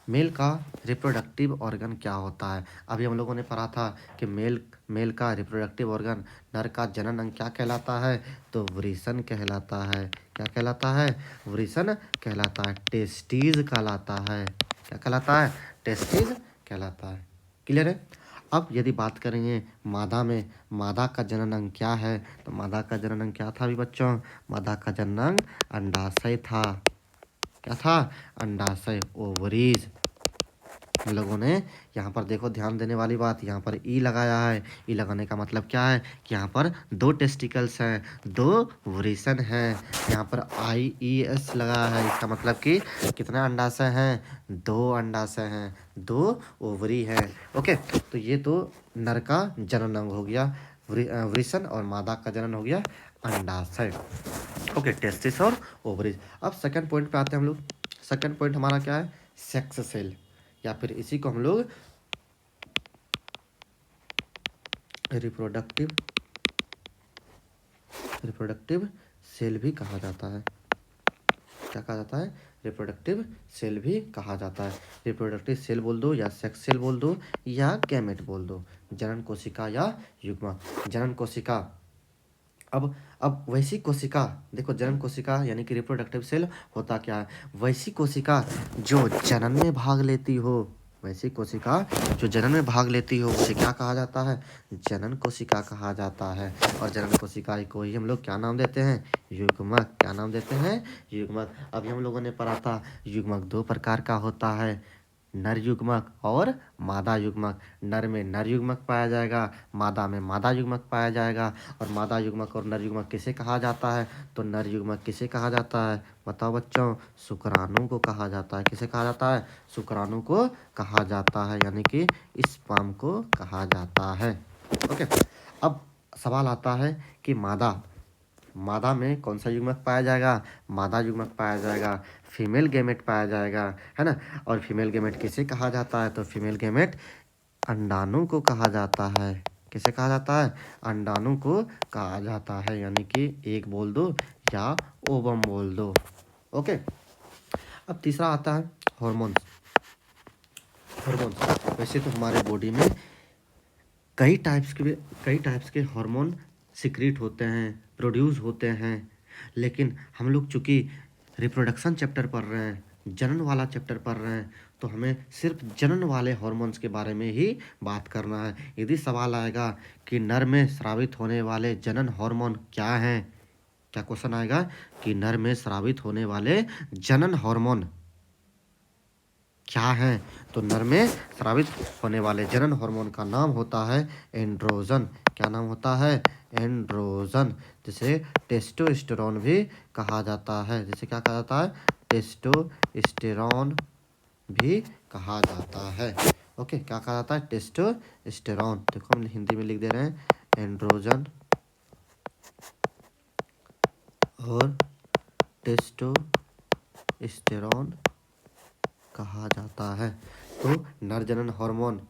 मेल का रिप्रोडक्टिव ऑर्गन क्या होता है? अभी हम लोगों ने पढ़ा था कि मेल का रिप्रोडक्टिव ऑर्गन, नर का जनन अंग क्या कहलाता है? तो वृषण कहलाता है। क्या कहलाता है? वृषण कहलाता है। टेस्टीज कहलाता है। क्या कहलाता है? टेस्टीज कहलाता है। क्लियर है? अब यदि बात करेंगे मादा में, मादा का जनन अंग क्या है? तो मादा का जनन अंग क्या था अभी बच्चों? मादा का जनन अंग अंडाशय था। क्या था? अंडाशय, ओवरीज। हम लोगों ने यहाँ पर देखो, ध्यान देने वाली बात, यहाँ पर ई लगाया है। ई लगाने का मतलब क्या है कि यहाँ पर दो टेस्टिकल्स हैं, दो वृषण हैं। यहाँ पर IES लगा है, इसका मतलब कि कितना अंडाशय हैं? दो अंडाशय हैं, दो ओवरी हैं। ओके, तो ये तो नर का जनन अंग हो गया वृषण, और मादा का जनन हो गया अंडाशय। ओके, टेस्टिस और ओवरीज। अब सेकंड पॉइंट पे आते हैं हम लोग। सेकंड पॉइंट हमारा क्या है? सेक्स सेल, या फिर इसी को हम लोग रिप्रोडक्टिव सेल भी कहा जाता है। क्या कहा जाता है? रिप्रोडक्टिव सेल भी कहा जाता है। रिप्रोडक्टिव सेल बोल दो, या सेक्स सेल बोल दो, या गैमेट बोल दो, जनन कोशिका या युग्मक। जनन कोशिका, अब वैसी कोशिका, देखो जनन कोशिका यानी कि रिप्रोडक्टिव सेल होता क्या है? वैसी कोशिका जो जनन में भाग लेती हो, वैसी कोशिका जो जनन में भाग लेती हो, उसे क्या कहा जाता है? जनन कोशिका कहा जाता है। और जनन कोशिका को ही हम लोग क्या नाम देते हैं? युग्मक। क्या नाम देते हैं? युग्मक। अभी हम लोगों ने पढ़ा था युग्मक दो प्रकार का होता है, नर युग्मक और मादा युग्मक। नर में नर युग्मक पाया जाएगा, मादा में मादा युग्मक पाया जाएगा। और मादा युग्मक और नर युग्मक किसे कहा जाता है? तो नर युग्मक किसे कहा जाता है? बताओ बच्चों, शुक्राणु को कहा जाता है। किसे कहा जाता है? शुक्राणु को कहा जाता है, यानी कि स्पर्म को कहा जाता है। ओके, अब सवाल आता है कि मादा में कौन सा युग्मक पाया जाएगा? मादा युग्मक पाया जाएगा, फीमेल गैमेट पाया जाएगा, है ना। और फीमेल गैमेट किसे कहा जाता है? तो फीमेल गैमेट अंडाणु को कहा जाता है। किसे कहा जाता है? अंडाणु को कहा जाता है, यानी कि एक बोल दो या ओवम बोल दो। ओके, अब तीसरा आता है हॉर्मोन्स। वैसे तो हमारे बॉडी में कई टाइप्स के हार्मोन सिक्रीट होते हैं, प्रोड्यूस होते हैं, लेकिन हम लोग चूँकि रिप्रोडक्शन चैप्टर पढ़ रहे हैं, जनन वाला चैप्टर पढ़ रहे हैं, तो हमें सिर्फ जनन वाले हार्मोन्स के बारे में ही बात करना है। यदि सवाल आएगा कि नर में स्रावित होने वाले जनन हार्मोन क्या हैं, क्या क्वेश्चन आएगा कि नर में स्रावित होने वाले जनन हार्मोन क्या है? तो नर में स्रावित होने वाले जनन हार्मोन का नाम होता है एंड्रोजन। क्या नाम होता है? एंड्रोजन, जिसे टेस्टोस्टेरोन भी कहा जाता है। जिसे क्या कहा जाता है? टेस्टोस्टेरोन भी कहा जाता है। ओके, क्या कहा जाता है? टेस्टोस्टेरोन। देखो हम हिंदी में लिख दे रहे हैं, एंड्रोजन और टेस्टोस्टेरोन कहा जाता है। तो नर जनन हार्मोन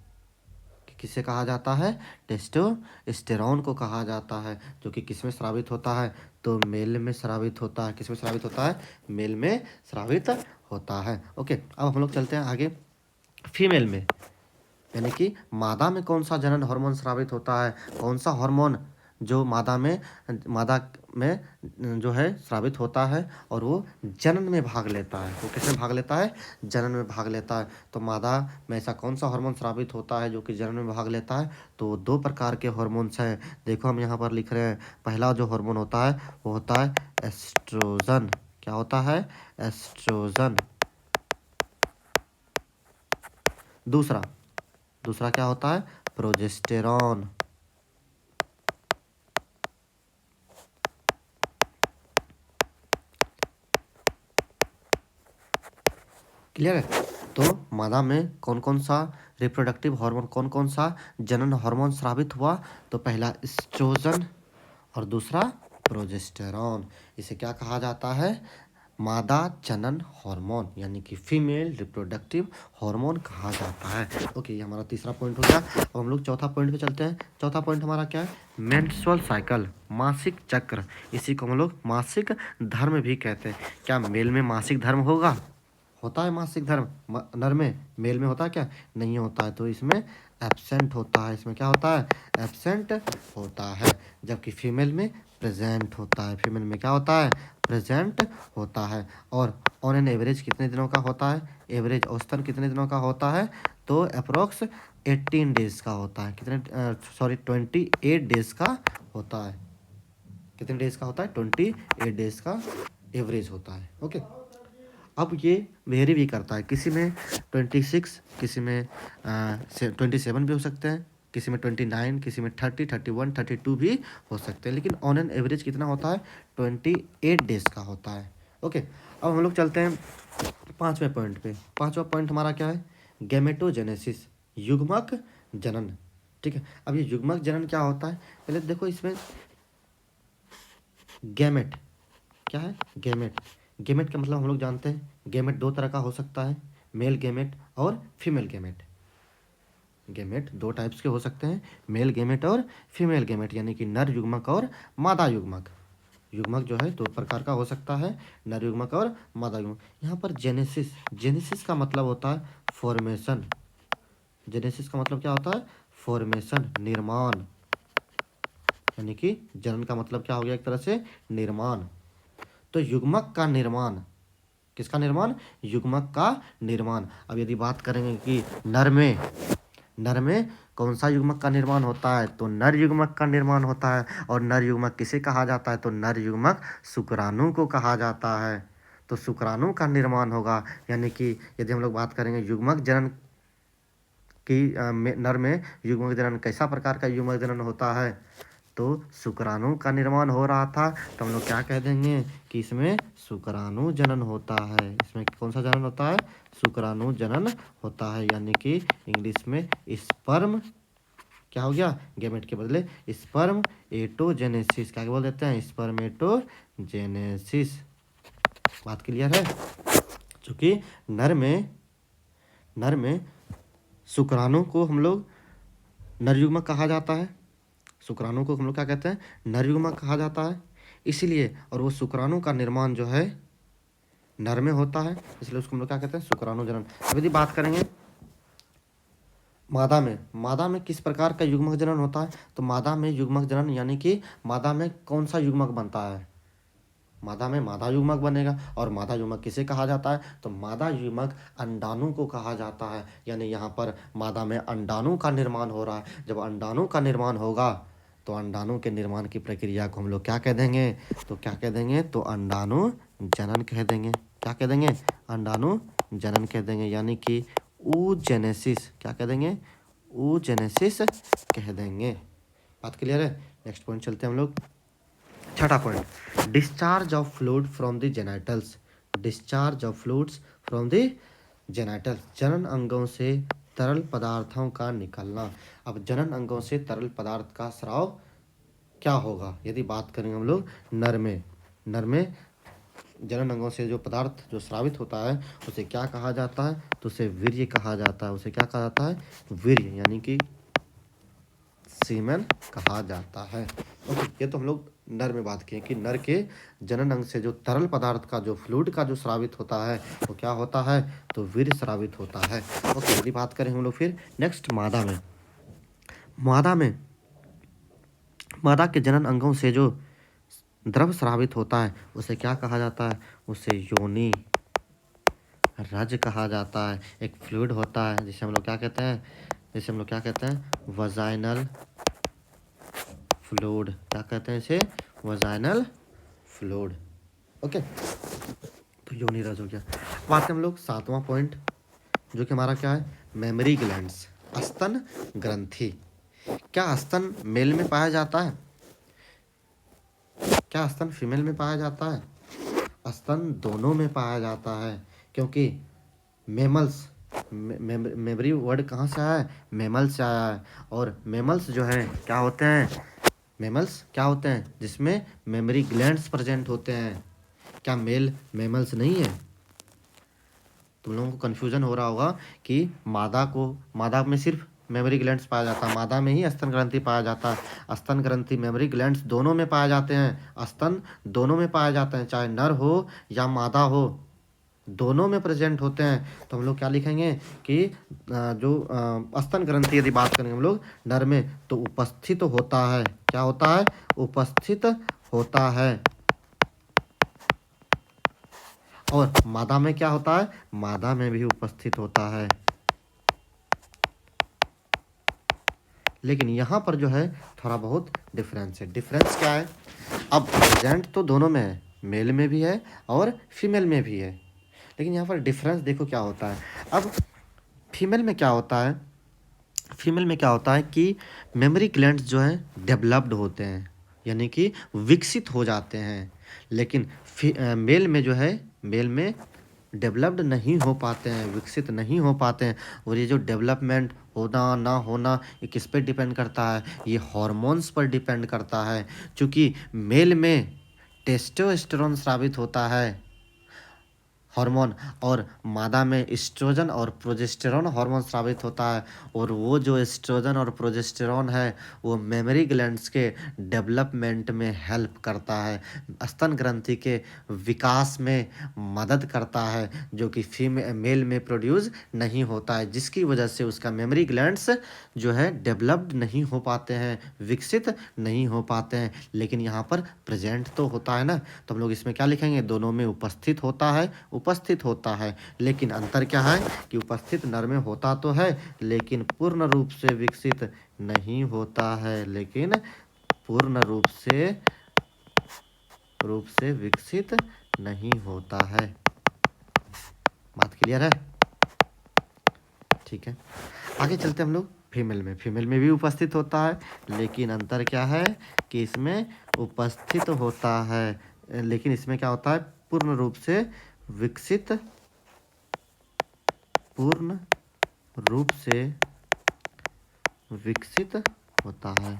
किसे कहा जाता है? टेस्टोस्टेरोन को कहा जाता है, जो कि किस में स्रावित होता है? तो मेल में स्रावित होता है। किस में स्रावित होता है? मेल में स्रावित होता है। ओके, अब हम लोग चलते हैं आगे फीमेल में, यानी कि मादा में कौन सा जनन हार्मोन स्रावित होता है? कौन सा हार्मोन जो मादा में जो है स्रावित होता है और वो जनन में भाग लेता है? वो किसमें भाग लेता है? जनन में भाग लेता है। तो मादा में ऐसा कौन सा हार्मोन स्रावित होता है जो कि जनन में भाग लेता है? तो दो प्रकार के हार्मोन्स हैं। देखो हम यहाँ पर लिख रहे हैं, पहला जो हार्मोन होता है वो होता है एस्ट्रोजन। क्या होता है? एस्ट्रोजन। दूसरा क्या होता है? प्रोजेस्टेरॉन। क्लियर है? तो मादा में कौन कौन सा रिप्रोडक्टिव हार्मोन, कौन कौन सा जनन हार्मोन स्रावित हुआ? तो पहला एस्ट्रोजन और दूसरा प्रोजेस्टेरॉन। इसे क्या कहा जाता है? मादा जनन हार्मोन, यानी कि फीमेल रिप्रोडक्टिव हार्मोन कहा जाता है। ओके, ये हमारा तीसरा पॉइंट हो गया। अब हम लोग चौथा पॉइंट पे चलते हैं। चौथा पॉइंट हमारा क्या है? मेंस्ट्रुअल साइकिल, मासिक चक्र। इसी को हम लोग मासिक धर्म भी कहते हैं। क्या मेल में मासिक धर्म होगा? होता है मासिक धर्म नर में, मेल में होता है क्या? नहीं होता है, तो इसमें एब्सेंट होता है। इसमें क्या होता है? एब्सेंट होता है। जबकि फीमेल में प्रेजेंट होता है। फीमेल में क्या होता है? प्रेजेंट होता है। और ऑन एन एवरेज कितने दिनों का होता है? एवरेज औसतन कितने दिनों का होता है? तो अप्रोक्स 18 डेज का होता है। कितने 28 डेज का होता है। कितने डेज का होता है? 28 डेज का एवरेज होता है। ओके, अब ये वेरी भी करता है। किसी में 26, किसी में 27 भी हो सकते हैं, किसी में 29, किसी में 30, 31, 32 भी हो सकते हैं, लेकिन ऑन एन एवरेज कितना होता है? 28 डेज का होता है। ओके, अब हम लोग चलते हैं 5वें पॉइंट पे। 5वां पॉइंट हमारा क्या है? गैमेटोजेनेसिस, युग्मक जनन। ठीक है, अब ये युग्मक जनन क्या होता है? पहले देखो, इसमें गैमेट क्या है? गैमेट। गैमेट का मतलब हम लोग जानते हैं, गैमेट दो तरह का हो सकता है, मेल गैमेट और फीमेल गैमेट। गैमेट दो टाइप्स के हो सकते हैं, मेल गैमेट और फीमेल गैमेट, यानी कि नर युग्मक और मादा युग्मक। युग्मक जो है दो प्रकार का हो सकता है, नर युग्मक और मादा युग्मक। यहाँ पर जेनेसिस, जेनेसिस का मतलब होता है फॉर्मेशन। जेनेसिस का मतलब क्या होता है? फॉर्मेशन, निर्माण। यानी कि जनन का मतलब क्या हो गया? एक तरह से निर्माण। तो युग्मक का निर्माण, किसका निर्माण? युग्मक का निर्माण। अब यदि बात करेंगे कि नर में कौन सा युग्मक का निर्माण होता है, तो नर युग्मक का निर्माण होता है। और नर युग्मक किसे कहा जाता है? तो नर युग्मक शुक्राणु को कहा जाता है। तो शुक्राणु का निर्माण होगा। यानी कि यदि हम लोग बात करेंगे युग्मक जनन की, नर में युग्मक जनन कैसा प्रकार का युग्मक जनन होता है, तो शुक्राणु का निर्माण हो रहा था, तो हम लोग क्या कह देंगे कि इसमें शुक्राणु जनन होता है। इसमें कौन सा जनन होता है? शुक्राणु जनन होता है। यानी कि इंग्लिश में स्पर्म क्या हो गया? गैमेट के बदले स्पर्म एटोजेनेसिस, क्या बोल देते हैं? स्पर्मेटोजेनेसिस। बात क्लियर है? चूंकि नर में शुक्राणु को हम लोग नर युग्मक कहा जाता है, शुक्राणु को हम लोग क्या कहते हैं? नर युग्मक कहा जाता है, इसीलिए। और वो शुक्राणु का निर्माण जो है नर में होता है, इसलिए उसको हम लोग क्या कहते हैं? शुक्राणु जनन। अब यदि बात करेंगे मादा में किस प्रकार का युग्मक जनन होता है, तो मादा में युग्मक जनन, यानी कि मादा में कौन सा युग्मक बनता है? मादा में मादा युग्मक बनेगा। और मादा युग्मक किसे कहा जाता है? तो मादा युग्मक अंडाणु को कहा जाता है। यानी यहाँ पर मादा में अंडाणु का निर्माण हो रहा है। जब अंडाणु का निर्माण होगा, तो अंडाणु के निर्माण की प्रक्रिया को हम लोग क्या कह देंगे? तो क्या कह देंगे? तो अंडाणु जनन कह देंगे। क्या कह देंगे? अंडाणु जनन कह देंगे। यानी कि oogenesis, क्या कह देंगे? oogenesis कह देंगे। बात क्लियर है? नेक्स्ट पॉइंट चलते हैं हम लोग। 6वां point, discharge of fluid from the genitals. Discharge of fluids from the genitals, जनन अंगों से तरल पदार्थों का निकलना। अब जनन अंगों से तरल पदार्थ का स्राव क्या होगा? यदि बात करेंगे हम लोग नर में जनन अंगों से जो पदार्थ जो स्रावित होता है, उसे क्या कहा जाता है? तो उसे वीर्य कहा जाता है। उसे क्या कहा जाता है? वीर्य, यानी कि सीमेन कहा जाता है। ओके, ये तो हम लोग नर में बात किए कि नर के जनन अंग से जो तरल पदार्थ का, जो फ्लूइड का जो स्रावित होता है, वो क्या होता है? तो वीर्य स्रावित होता है। ओके, यदि बात करें हम लोग फिर नेक्स्ट मादा के जनन अंगों से जो द्रव स्रावित होता है, उसे क्या कहा जाता है? उसे योनि रज कहा जाता है। एक फ्लूइड होता है जिसे हम लोग क्या कहते हैं? Vaginal fluid. क्या कहते हैं इसे? Vaginal fluid. ओके, तो योनि रज हो गया। अब आते हैं हम लोग 7वां पॉइंट, जो कि हमारा क्या है? मेमरी ग्लैंड्स, स्तन ग्रंथि। क्या स्तन मेल में पाया जाता है? क्या स्तन फीमेल में पाया जाता है? स्तन दोनों में पाया जाता है, क्योंकि मेमल्स, मेमरी वर्ड कहाँ से आया है? मेमल से आया है। और मेमल्स जो है क्या होते हैं? मेमल्स क्या होते हैं? जिसमें मेमरी ग्लैंड्स प्रेजेंट होते हैं। क्या मेल मेमल्स नहीं है? तुम लोगों को कन्फ्यूजन हो रहा होगा कि मादा में सिर्फ मेमरी ग्लैंड्स पाया जाता है, मादा में ही स्तन ग्रंथि पाया जाता है। स्तन ग्रंथि, मेमरी ग्लैंड्स दोनों में पाए जाते हैं। स्तन दोनों में पाए जाते हैं, चाहे नर हो या मादा हो, दोनों में प्रेजेंट होते हैं, तो हम लोग क्या लिखेंगे कि जो स्तन ग्रंथि यदि बात करेंगे हम लोग नर में, तो उपस्थित होता है। क्या होता है? उपस्थित होता है। और मादा में क्या होता है? मादा में भी उपस्थित होता है। लेकिन यहाँ पर जो है थोड़ा बहुत डिफरेंस है। डिफरेंस क्या है? अब प्रेजेंट तो दोनों में है, मेल में भी है और फीमेल में भी है, लेकिन यहाँ पर डिफरेंस देखो क्या होता है। अब फीमेल में क्या होता है? फीमेल में क्या होता है कि मेमोरी ग्लैंड्स जो हैं डेवलप्ड होते हैं, यानी कि विकसित हो जाते हैं। लेकिन मेल में जो है, मेल में डेवलप्ड नहीं हो पाते हैं, विकसित नहीं हो पाते हैं। और ये जो डेवलपमेंट होना ना होना, ये किस पे डिपेंड करता है? ये हार्मोन्स पर डिपेंड करता है। क्योंकि मेल में टेस्टोस्टेरोन स्रावित होता है हार्मोन, और मादा में एस्ट्रोजन और प्रोजेस्टेरॉन हार्मोन स्रावित होता है। और वो जो एस्ट्रोजन और प्रोजेस्टेरॉन है वो मेमोरी ग्लैंड्स के डेवलपमेंट में हेल्प करता है, स्तन ग्रंथि के विकास में मदद करता है, जो कि मेल में प्रोड्यूस नहीं होता है, जिसकी वजह से उसका मेमोरी ग्लैंड्स जो है डेवलप्ड नहीं हो पाते हैं, विकसित नहीं हो पाते हैं। लेकिन यहाँ पर प्रेजेंट तो होता है ना, तो हम लोग इसमें क्या लिखेंगे? दोनों में उपस्थित होता है, उपस्थित होता है। लेकिन अंतर क्या है कि उपस्थित नर में होता तो है, लेकिन पूर्ण रूप से विकसित नहीं होता है। लेकिन पूर्ण रूप से विकसित नहीं होता है। बात क्लियर है? ठीक है, आगे चलते हम लोग फीमेल में। फीमेल में भी उपस्थित होता है, लेकिन अंतर क्या है कि इसमें उपस्थित होता है, लेकिन इसमें क्या होता है? पूर्ण रूप से विकसित, पूर्ण रूप से विकसित होता है।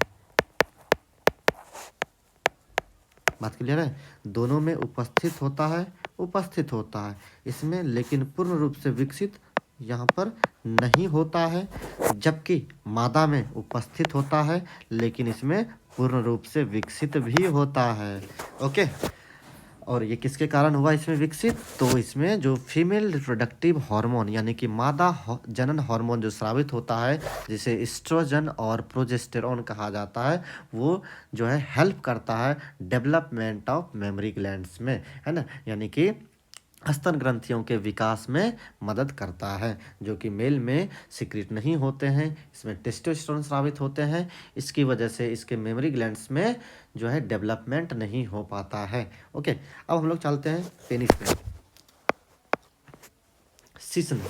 बात क्लियर है? दोनों में उपस्थित होता है, उपस्थित होता है इसमें, लेकिन पूर्ण रूप से विकसित यहाँ पर नहीं होता है। जबकि मादा में उपस्थित होता है, लेकिन इसमें पूर्ण रूप से विकसित भी होता है। ओके, और ये किसके कारण हुआ इसमें विकसित? तो इसमें जो फीमेल रिप्रोडक्टिव हार्मोन यानी कि मादा जनन हार्मोन जो स्रावित होता है, जिसे एस्ट्रोजन और प्रोजेस्टेरॉन कहा जाता है, वो जो है हेल्प करता है डेवलपमेंट ऑफ मेमोरी ग्लैंड्स में, है ना, यानी कि स्तन ग्रंथियों के विकास में मदद करता है, जो कि मेल में सिक्रीट नहीं होते हैं। इसमें टेस्टोस्टेरोन स्रावित होते हैं, इसकी वजह से इसके मेमोरी ग्लैंड्स में जो है डेवलपमेंट नहीं हो पाता है। ओके, अब हम लोग चलते हैं पेनिस पे। शिश्न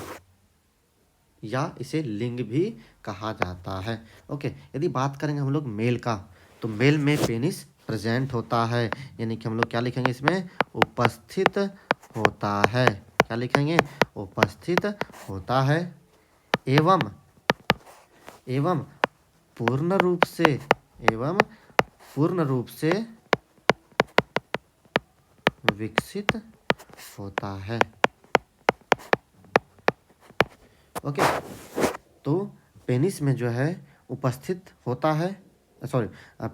या इसे लिंग भी कहा जाता है। ओके, यदि बात करेंगे हम लोग मेल का, तो मेल में पेनिस प्रेजेंट होता है, यानी कि हम लोग क्या लिखेंगे इसमें? उपस्थित होता है। क्या लिखेंगे? उपस्थित होता है, एवं एवं पूर्ण रूप से, एवं पूर्ण रूप से विकसित होता है। ओके, तो पेनिस में जो है उपस्थित होता है, सॉरी,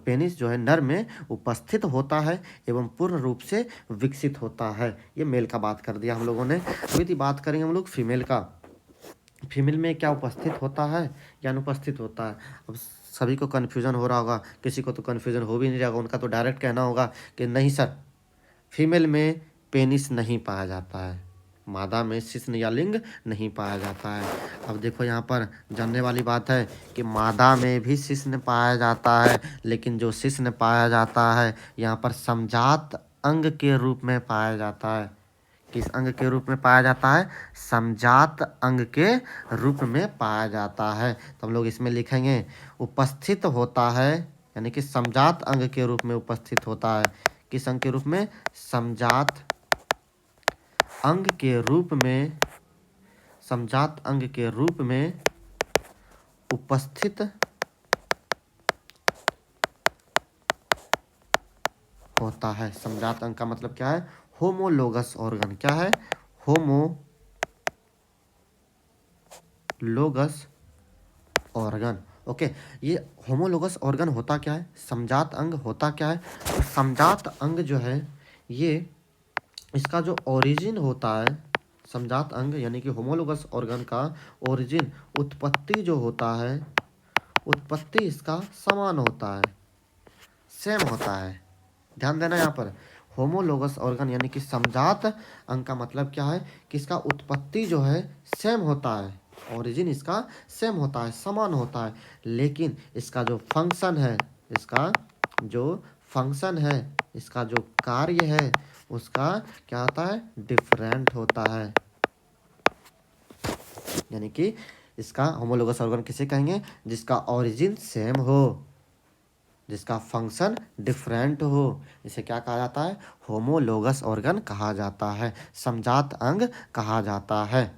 पेनिस जो है नर में उपस्थित होता है एवं पूर्ण रूप से विकसित होता है। ये मेल का बात कर दिया हम लोगों ने। अब यदि बात करेंगे हम लोग फीमेल का, फीमेल में क्या उपस्थित होता है या अनुपस्थित होता है? अब सभी को कन्फ्यूजन हो रहा होगा, किसी को तो कन्फ्यूजन हो भी नहीं रहा होगा, उनका तो डायरेक्ट कहना होगा कि नहीं सर, फीमेल में पेनिस नहीं पाया जाता है, मादा में शिश्न या लिंग नहीं पाया जाता है। अब देखो यहाँ पर जानने वाली बात है कि मादा में भी शिश्न पाया जाता है, लेकिन जो शिश्न पाया जाता है यहाँ पर समजात अंग के रूप में पाया जाता है। किस अंग के रूप में पाया जाता है? समजात अंग के रूप में पाया जाता है। तो हम लोग इसमें लिखेंगे उपस्थित होता है, यानी कि समजात अंग के रूप में उपस्थित होता है। किस अंग के रूप में? समजात अंग के रूप में, समजात अंग के रूप में उपस्थित होता है। समजात अंग का मतलब क्या है? Homologous organ. क्या है? Homologous organ. ओके, ये होमोलोगस ऑर्गन होता क्या है? समजात अंग होता क्या है? तो समजात अंग जो है ये, इसका जो ओरिजिन होता है, समजात अंग यानी कि होमोलोगस ऑर्गन का ओरिजिन, उत्पत्ति जो होता है, उत्पत्ति इसका समान होता है, सेम होता है। ध्यान देना यहाँ पर, होमोलोगस ऑर्गन यानी कि समजात अंग का मतलब क्या है कि इसका उत्पत्ति जो है सेम होता है, ओरिजिन इसका सेम होता है, समान होता है, लेकिन इसका जो फंक्शन है, इसका जो फंक्शन है, इसका जो कार्य है, उसका क्या होता है, डिफरेंट होता है। यानी कि इसका होमोलोगस ऑर्गन किसे कहेंगे, जिसका ओरिजिन सेम हो, जिसका फंक्शन डिफरेंट हो, इसे क्या कहा जाता है, होमोलोगस ऑर्गन कहा जाता है, समजात अंग कहा जाता है।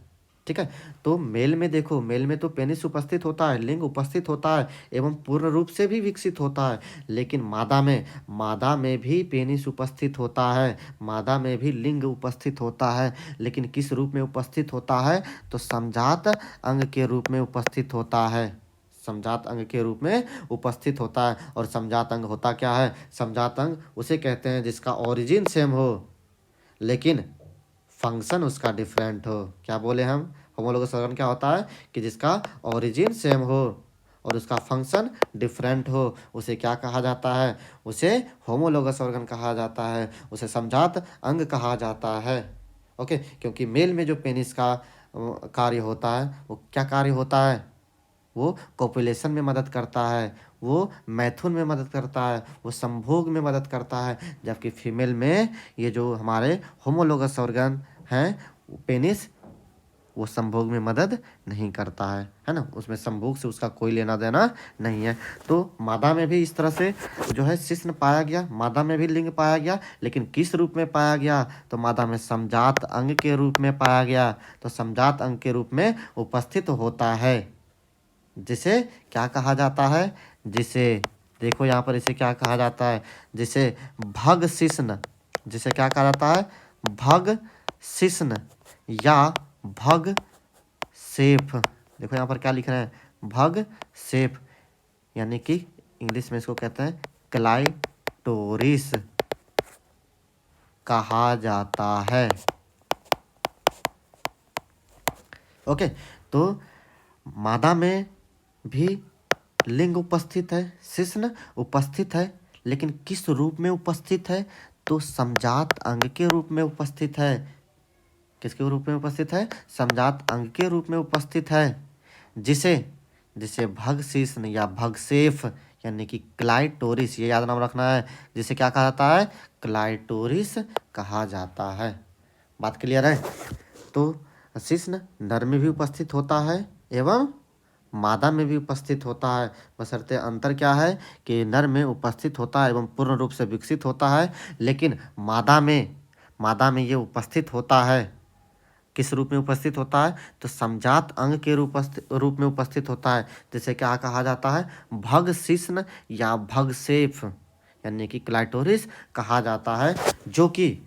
ठीक है, तो मेल में देखो, मेल में तो पेनिस उपस्थित होता है, लिंग उपस्थित होता है एवं पूर्ण रूप से भी विकसित होता है, लेकिन मादा में भी पेनिस उपस्थित होता है, मादा में भी लिंग उपस्थित होता है, लेकिन किस रूप में उपस्थित होता है, तो समजात अंग के रूप में उपस्थित होता है, समजात अंग के रूप में उपस्थित होता है। और समजात अंग होता क्या है, समजात अंग उसे कहते हैं जिसका ओरिजिन सेम हो लेकिन फंक्शन उसका डिफरेंट हो। क्या बोले हम, होमोलोगस ऑर्गन क्या होता है कि जिसका ओरिजिन सेम हो और उसका फंक्शन डिफरेंट हो, उसे क्या कहा जाता है, उसे होमोलोगस ऑर्गन कहा जाता है, उसे समजात अंग कहा जाता है। ओके, क्योंकि मेल में जो पेनिस का कार्य होता है वो क्या कार्य होता है, वो कॉपुलेशन में मदद करता है, वो मैथुन में मदद करता है, वो संभोग में मदद करता है, जबकि फीमेल में ये जो हमारे होमोलोगस ऑर्गन हैं, पेनिस, वो संभोग में मदद नहीं करता है ना, उसमें संभोग से उसका कोई लेना देना नहीं है। तो मादा में भी इस तरह से जो है शिश्न पाया गया, मादा में भी लिंग पाया गया, लेकिन किस रूप में पाया गया, तो मादा में समजात अंग के रूप में पाया गया, तो समजात अंग के रूप में उपस्थित होता है, जिसे क्या कहा जाता है, जिसे देखो यहाँ पर इसे क्या कहा जाता है, जिसे भग शिश्न, जिसे क्या कहा जाता है, भग शिश्न या भग सेफ। देखो यहाँ पर क्या लिख रहे हैं, भग सेफ, यानी कि इंग्लिश में इसको कहते हैं क्लाइटोरिस कहा जाता है। ओके, तो मादा में भी लिंग उपस्थित है, शिश्न उपस्थित है, लेकिन किस रूप में उपस्थित है, तो समजात अंग के रूप में उपस्थित है। किसके रूप में उपस्थित है, समजात अंग के रूप में उपस्थित है, जिसे जिसे भगशिश्न या भगसेफ यानी कि क्लाइटोरिस, ये याद नाम रखना है, जिसे क्या कहा जाता है, क्लाइटोरिस कहा जाता है। बात क्लियर है। तो शिश्न नर में भी उपस्थित होता है एवं मादा में भी उपस्थित होता है, बशर्ते अंतर क्या है कि नर में उपस्थित होता है एवं पूर्ण रूप से विकसित होता है, लेकिन मादा में ये उपस्थित होता है, किस रूप में उपस्थित होता है, तो समजात अंग के रूप में उपस्थित होता है, जिसे क्या कहा जाता है, भग शिश्न या भगसेफ यानी कि क्लाइटोरिस कहा जाता है, जो कि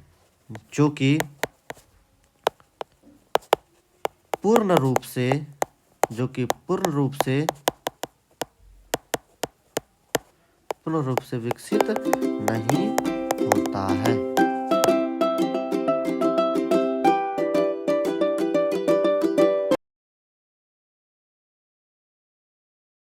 पूर्ण रूप से विकसित नहीं होता है।